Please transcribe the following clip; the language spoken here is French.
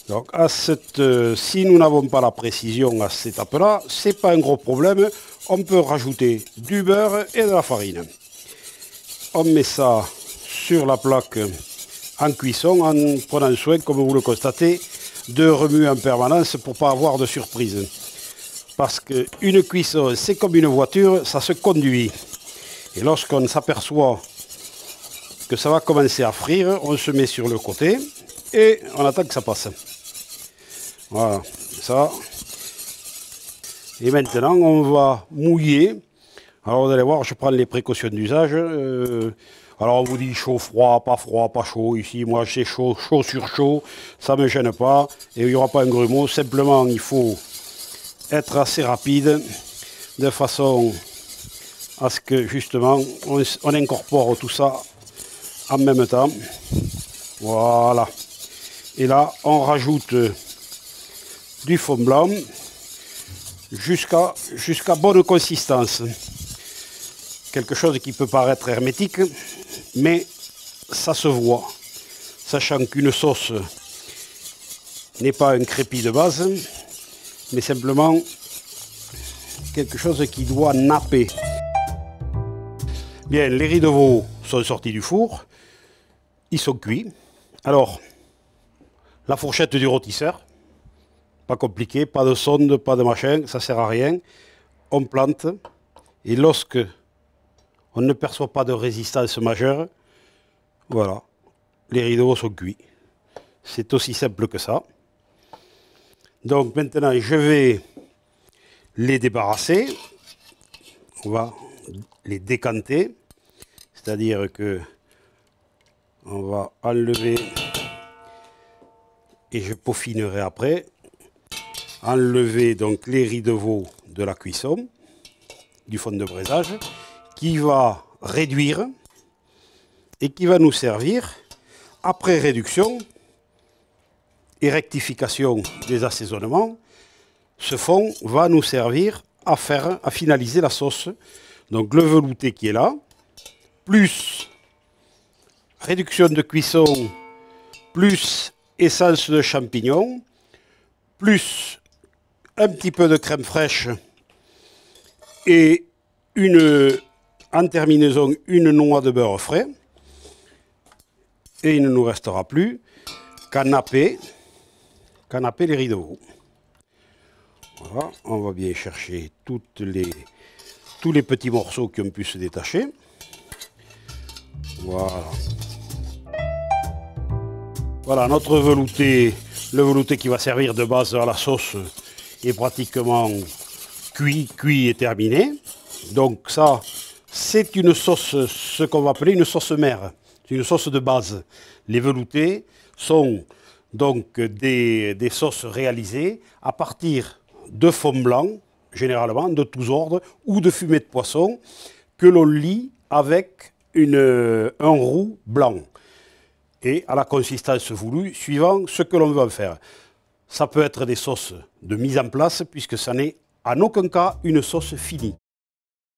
Donc si nous n'avons pas la précision à cette étape-là, c'est pas un gros problème. On peut rajouter du beurre et de la farine. On met ça sur la plaque en cuisson en prenant soin, comme vous le constatez, de remuer en permanence pour ne pas avoir de surprise. Parce qu'une cuisson, c'est comme une voiture, ça se conduit. Et lorsqu'on s'aperçoit que ça va commencer à frire, on se met sur le côté et on attend que ça passe. Voilà, ça. Et maintenant, on va mouiller. Alors vous allez voir, je prends les précautions d'usage. Alors on vous dit chaud, froid, pas chaud. Ici, moi c'est chaud, chaud sur chaud. Ça ne me gêne pas. Et il n'y aura pas un grumeau. Simplement, il faut être assez rapide de façon à ce que justement on incorpore tout ça en même temps. Voilà. Et là, on rajoute du fond blanc jusqu'à bonne consistance. Quelque chose qui peut paraître hermétique, mais ça se voit. Sachant qu'une sauce n'est pas un crépi de base, mais simplement quelque chose qui doit napper. Bien, les riz de veau sont sortis du four. Ils sont cuits. Alors, la fourchette du rôtisseur, pas compliqué, pas de sonde, pas de machin, ça sert à rien. On plante et lorsque on ne perçoit pas de résistance majeure, voilà, les riz de veau sont cuits. C'est aussi simple que ça. Donc maintenant, je vais les débarrasser. On va les décanter. C'est-à-dire que on va enlever, et je peaufinerai après, enlever donc les riz de veau de la cuisson, du fond de braisage, qui va réduire et qui va nous servir, après réduction et rectification des assaisonnements, ce fond va nous servir à finaliser la sauce. Donc le velouté qui est là, plus réduction de cuisson, plus essence de champignons, plus un petit peu de crème fraîche et en terminaison une noix de beurre frais. Et il ne nous restera plus qu'à napper les riz de veau. Voilà, on va bien chercher tous les petits morceaux qui ont pu se détacher. Voilà. Voilà, notre velouté, le velouté qui va servir de base à la sauce est pratiquement cuit et terminé. Donc ça, c'est une sauce, ce qu'on va appeler une sauce mère. C'est une sauce de base. Les veloutés sont donc des sauces réalisées à partir de fond blanc, généralement de tous ordres, ou de fumée de poisson, que l'on lie avec un roux blanc. Et à la consistance voulue, suivant ce que l'on veut en faire. Ça peut être des sauces de mise en place, puisque ça n'est en aucun cas une sauce finie.